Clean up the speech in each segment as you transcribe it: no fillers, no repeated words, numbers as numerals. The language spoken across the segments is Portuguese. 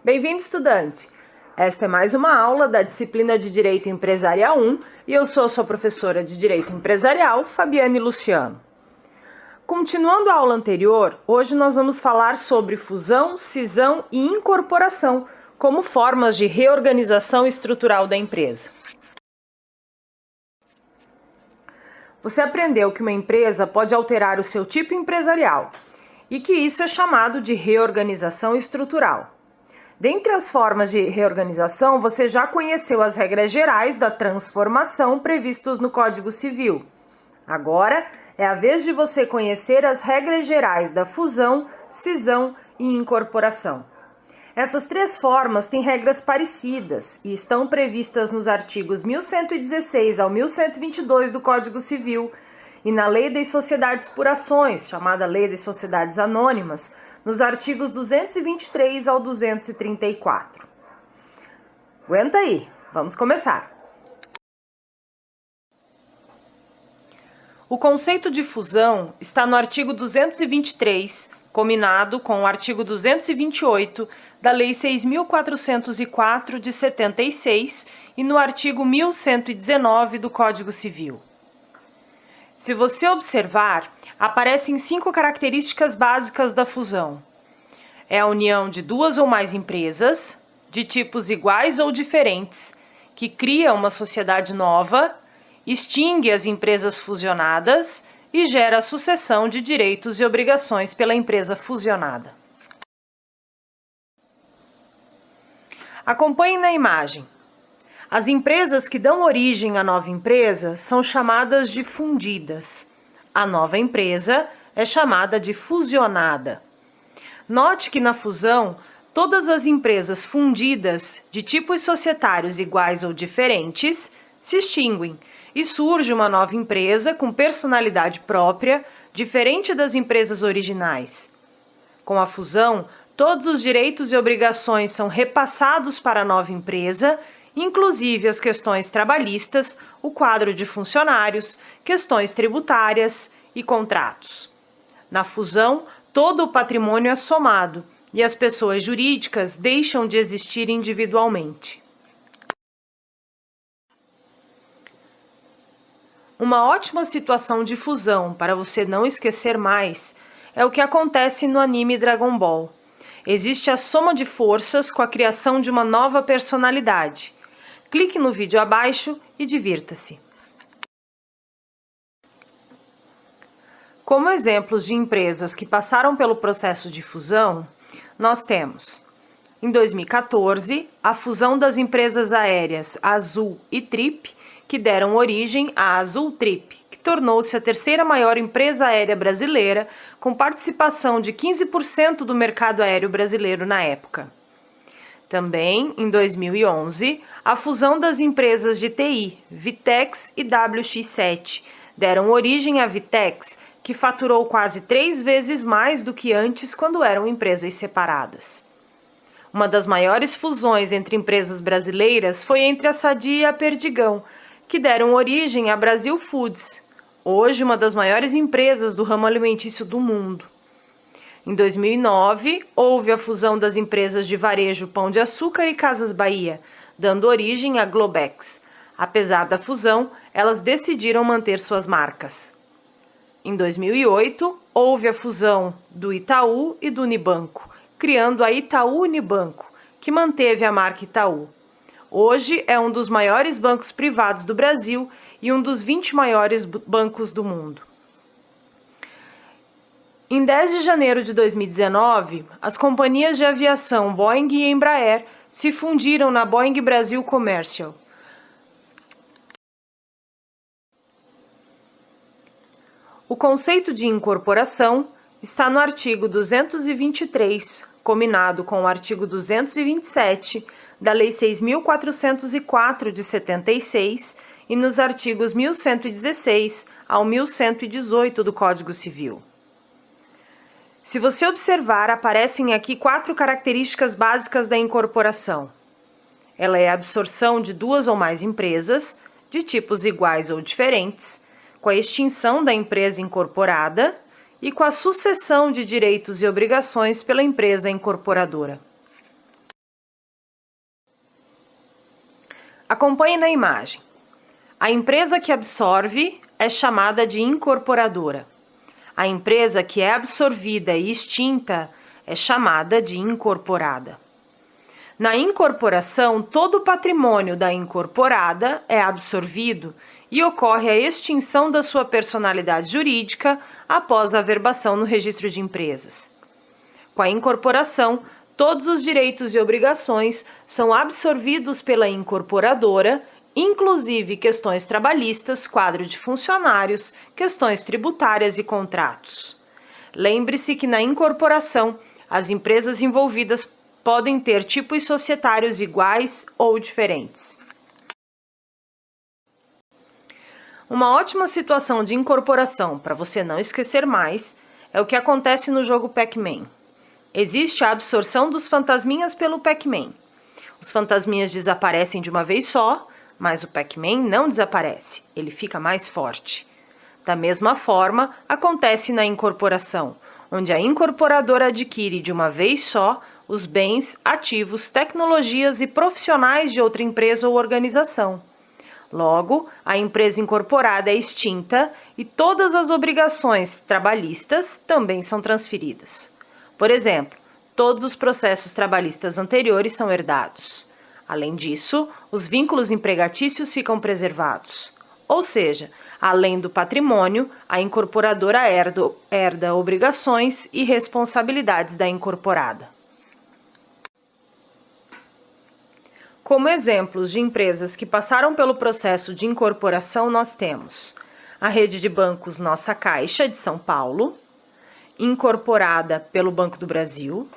Bem-vindo, estudante! Esta é mais uma aula da disciplina de Direito Empresarial 1 e eu sou a sua professora de Direito Empresarial, Fabiane Luciano. Continuando a aula anterior, hoje nós vamos falar sobre fusão, cisão e incorporação como formas de reorganização estrutural da empresa. Você aprendeu que uma empresa pode alterar o seu tipo empresarial e que isso é chamado de reorganização estrutural. Dentre as formas de reorganização, você já conheceu as regras gerais da transformação previstas no Código Civil. Agora é a vez de você conhecer as regras gerais da fusão, cisão e incorporação. Essas três formas têm regras parecidas e estão previstas nos artigos 1116 ao 1122 do Código Civil e na Lei das Sociedades por Ações, chamada Lei das Sociedades Anônimas, nos artigos 223 ao 234. Aguenta aí, vamos começar. O conceito de fusão está no artigo 223, combinado com o artigo 228 da Lei 6.404 de 76 e no artigo 1119 do Código Civil. Se você observar, aparecem 5 características básicas da fusão. É a união de duas ou mais empresas, de tipos iguais ou diferentes, que cria uma sociedade nova, extingue as empresas fusionadas e gera a sucessão de direitos e obrigações pela empresa fusionada. Acompanhe na imagem. As empresas que dão origem à nova empresa são chamadas de fundidas. A nova empresa é chamada de fusionada. Note que na fusão, todas as empresas fundidas de tipos societários iguais ou diferentes se extinguem e surge uma nova empresa com personalidade própria, diferente das empresas originais. Com a fusão, todos os direitos e obrigações são repassados para a nova empresa, inclusive as questões trabalhistas, o quadro de funcionários, questões tributárias e contratos. Na fusão, todo o patrimônio é somado e as pessoas jurídicas deixam de existir individualmente. Uma ótima situação de fusão para você não esquecer mais é o que acontece no anime Dragon Ball. Existe a soma de forças com a criação de uma nova personalidade. Clique no vídeo abaixo e divirta-se. Como exemplos de empresas que passaram pelo processo de fusão, nós temos, em 2014, a fusão das empresas aéreas Azul e Trip, que deram origem à Azul Trip, que tornou-se a terceira maior empresa aérea brasileira, com participação de 15% do mercado aéreo brasileiro na época. Também, em 2011, a fusão das empresas de TI, Vitex e WX7, deram origem à Vitex, que faturou quase 3 vezes mais do que antes quando eram empresas separadas. Uma das maiores fusões entre empresas brasileiras foi entre a Sadia e a Perdigão, que deram origem à Brasil Foods, hoje uma das maiores empresas do ramo alimentício do mundo. Em 2009, houve a fusão das empresas de varejo Pão de Açúcar e Casas Bahia, dando origem à Globex. Apesar da fusão, elas decidiram manter suas marcas. Em 2008, houve a fusão do Itaú e do Unibanco, criando a Itaú Unibanco, que manteve a marca Itaú. Hoje é um dos maiores bancos privados do Brasil e um dos 20 maiores bancos do mundo. Em 10 de janeiro de 2019, as companhias de aviação Boeing e Embraer se fundiram na Boeing Brasil Commercial. O conceito de incorporação está no artigo 223, combinado com o artigo 227 da Lei 6.404 de 76 e nos artigos 1116 ao 1118 do Código Civil. Se você observar, aparecem aqui 4 características básicas da incorporação. Ela é a absorção de 2 ou mais empresas, de tipos iguais ou diferentes, com a extinção da empresa incorporada e com a sucessão de direitos e obrigações pela empresa incorporadora. Acompanhe na imagem. A empresa que absorve é chamada de incorporadora. A empresa que é absorvida e extinta é chamada de incorporada. Na incorporação, todo o patrimônio da incorporada é absorvido e ocorre a extinção da sua personalidade jurídica após a averbação no registro de empresas. Com a incorporação, todos os direitos e obrigações são absorvidos pela incorporadora, inclusive questões trabalhistas, quadro de funcionários, questões tributárias e contratos. Lembre-se que na incorporação, as empresas envolvidas podem ter tipos societários iguais ou diferentes. Uma ótima situação de incorporação, para você não esquecer mais, é o que acontece no jogo Pac-Man. Existe a absorção dos fantasminhas pelo Pac-Man. Os fantasminhas desaparecem de uma vez só, mas o Pac-Man não desaparece, ele fica mais forte. Da mesma forma, acontece na incorporação, onde a incorporadora adquire de uma vez só os bens, ativos, tecnologias e profissionais de outra empresa ou organização. Logo, a empresa incorporada é extinta e todas as obrigações trabalhistas também são transferidas. Por exemplo, todos os processos trabalhistas anteriores são herdados. Além disso, os vínculos empregatícios ficam preservados. Ou seja, além do patrimônio, a incorporadora herda obrigações e responsabilidades da incorporada. Como exemplos de empresas que passaram pelo processo de incorporação, nós temos a rede de bancos Nossa Caixa, de São Paulo, incorporada pelo Banco do Brasil.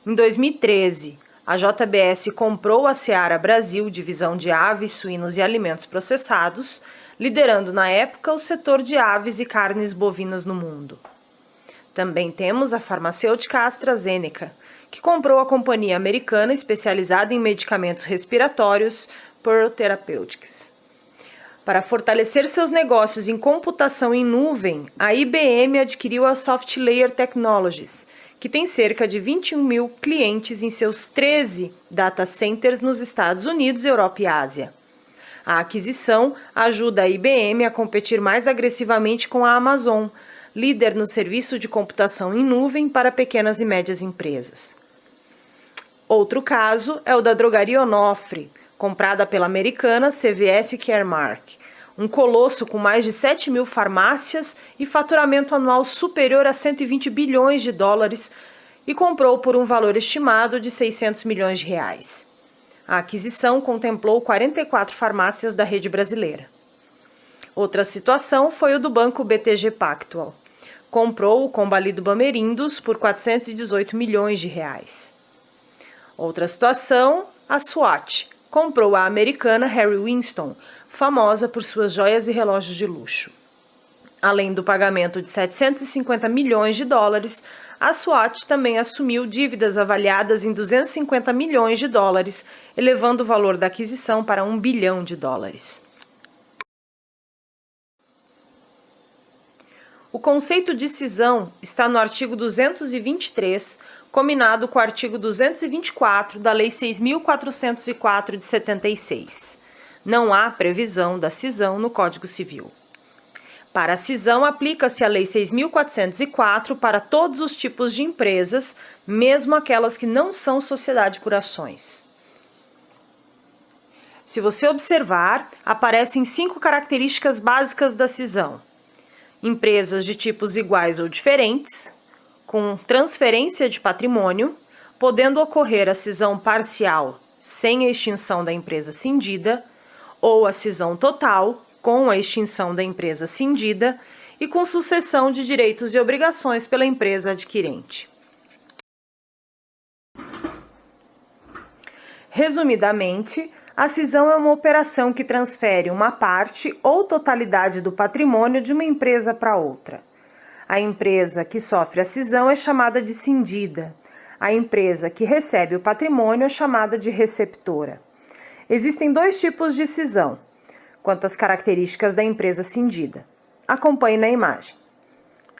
Em 2013, a JBS comprou a Seara Brasil, divisão de aves, suínos e alimentos processados, liderando na época o setor de aves e carnes bovinas no mundo. Também temos a farmacêutica AstraZeneca, que comprou a companhia americana especializada em medicamentos respiratórios Pearl Therapeutics. Para fortalecer seus negócios em computação em nuvem, a IBM adquiriu a SoftLayer Technologies, que tem cerca de 21 mil clientes em seus 13 data centers nos Estados Unidos, Europa e Ásia. A aquisição ajuda a IBM a competir mais agressivamente com a Amazon, líder no serviço de computação em nuvem para pequenas e médias empresas. Outro caso é o da drogaria Onofre, comprada pela americana CVS Caremark, um colosso com mais de 7 mil farmácias e faturamento anual superior a 120 bilhões de dólares e comprou por um valor estimado de 600 milhões de reais. A aquisição contemplou 44 farmácias da rede brasileira. Outra situação foi o do banco BTG Pactual. Comprou o Combalido Bamerindos por 418 milhões de reais. Outra situação, a Swatch comprou a americana Harry Winston, famosa por suas joias e relógios de luxo. Além do pagamento de 750 milhões de dólares, a Swatch também assumiu dívidas avaliadas em 250 milhões de dólares, elevando o valor da aquisição para 1 bilhão de dólares. O conceito de cisão está no artigo 223, combinado com o artigo 224 da Lei 6.404 de 76. Não há previsão da cisão no Código Civil. Para a cisão, aplica-se a Lei 6.404 para todos os tipos de empresas, mesmo aquelas que não são sociedade por ações. Se você observar, aparecem 5 características básicas da cisão. Empresas de tipos iguais ou diferentes, com transferência de patrimônio, podendo ocorrer a cisão parcial sem a extinção da empresa cindida, ou a cisão total com a extinção da empresa cindida e com sucessão de direitos e obrigações pela empresa adquirente. Resumidamente, a cisão é uma operação que transfere uma parte ou totalidade do patrimônio de uma empresa para outra. A empresa que sofre a cisão é chamada de cindida. A empresa que recebe o patrimônio é chamada de receptora. Existem 2 tipos de cisão, quanto às características da empresa cindida. Acompanhe na imagem.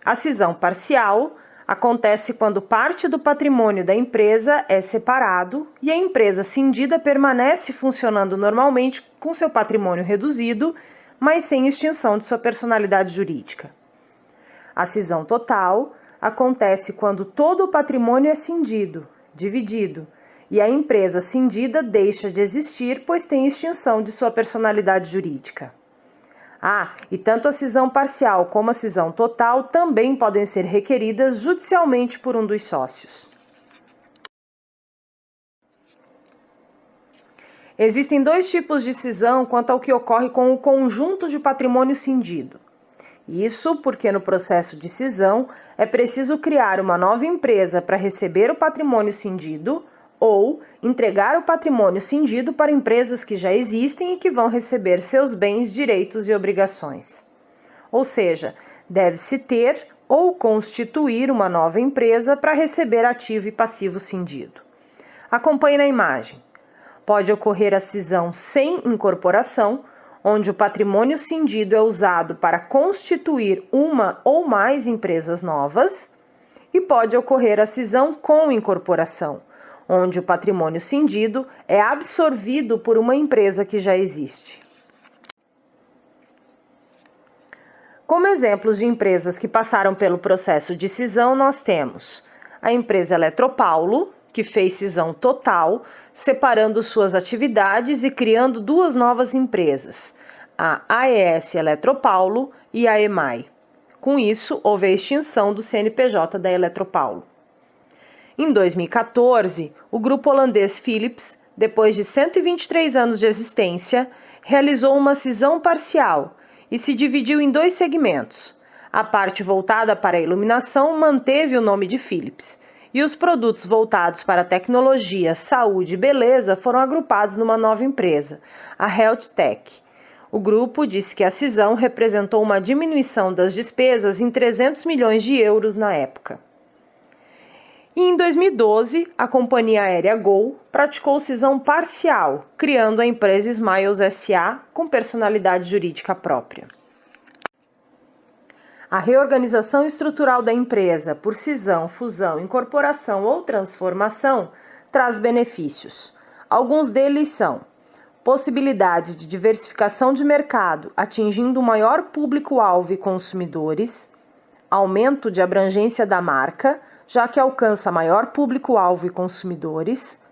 A cisão parcial, acontece quando parte do patrimônio da empresa é separado e a empresa cindida permanece funcionando normalmente com seu patrimônio reduzido, mas sem extinção de sua personalidade jurídica. A cisão total acontece quando todo o patrimônio é cindido, dividido, e a empresa cindida deixa de existir, pois tem extinção de sua personalidade jurídica. E tanto a cisão parcial como a cisão total também podem ser requeridas judicialmente por um dos sócios. Existem dois tipos de cisão quanto ao que ocorre com o conjunto de patrimônio cindido. Isso porque no processo de cisão é preciso criar uma nova empresa para receber o patrimônio cindido ou entregar o patrimônio cindido para empresas que já existem e que vão receber seus bens, direitos e obrigações. Ou seja, deve-se ter ou constituir uma nova empresa para receber ativo e passivo cindido. Acompanhe na imagem. Pode ocorrer a cisão sem incorporação, onde o patrimônio cindido é usado para constituir uma ou mais empresas novas, e pode ocorrer a cisão com incorporação, onde o patrimônio cindido é absorvido por uma empresa que já existe. Como exemplos de empresas que passaram pelo processo de cisão, nós temos a empresa Eletropaulo, que fez cisão total, separando suas atividades e criando duas novas empresas, a AES Eletropaulo e a EMAI. Com isso, houve a extinção do CNPJ da Eletropaulo. Em 2014, o grupo holandês Philips, depois de 123 anos de existência, realizou uma cisão parcial e se dividiu em dois segmentos. A parte voltada para a iluminação manteve o nome de Philips, e os produtos voltados para tecnologia, saúde e beleza foram agrupados numa nova empresa, a Health Tech. O grupo disse que a cisão representou uma diminuição das despesas em 300 milhões de euros na época. E em 2012, a companhia aérea Gol praticou cisão parcial, criando a empresa Smiles SA com personalidade jurídica própria. A reorganização estrutural da empresa por cisão, fusão, incorporação ou transformação traz benefícios. Alguns deles são possibilidade de diversificação de mercado, atingindo um maior público-alvo e consumidores, aumento de abrangência da marca, já que alcança maior público-alvo e consumidores,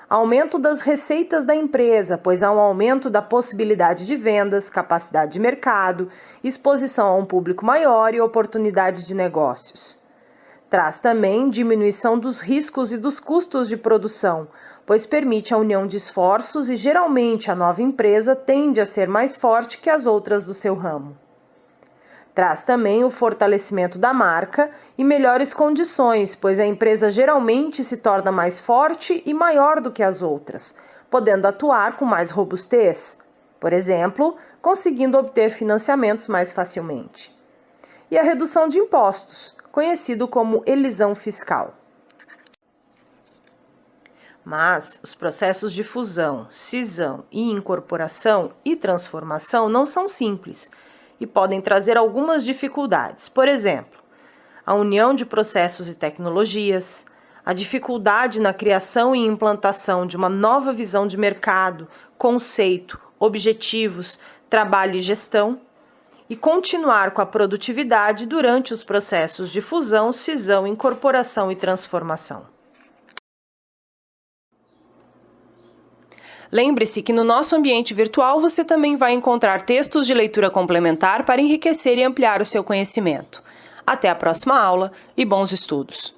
aumento das receitas da empresa, pois há um aumento da possibilidade de vendas, capacidade de mercado, exposição a um público maior e oportunidade de negócios. Traz também diminuição dos riscos e dos custos de produção, pois permite a união de esforços e geralmente a nova empresa tende a ser mais forte que as outras do seu ramo. Traz também o fortalecimento da marca e melhores condições, pois a empresa geralmente se torna mais forte e maior do que as outras, podendo atuar com mais robustez, por exemplo, conseguindo obter financiamentos mais facilmente. E a redução de impostos, conhecido como elisão fiscal. Mas os processos de fusão, cisão e incorporação e transformação não são simples e podem trazer algumas dificuldades. Por exemplo, a união de processos e tecnologias, a dificuldade na criação e implantação de uma nova visão de mercado, conceito, objetivos, trabalho e gestão, e continuar com a produtividade durante os processos de fusão, cisão, incorporação e transformação. Lembre-se que no nosso ambiente virtual você também vai encontrar textos de leitura complementar para enriquecer e ampliar o seu conhecimento. Até a próxima aula e bons estudos!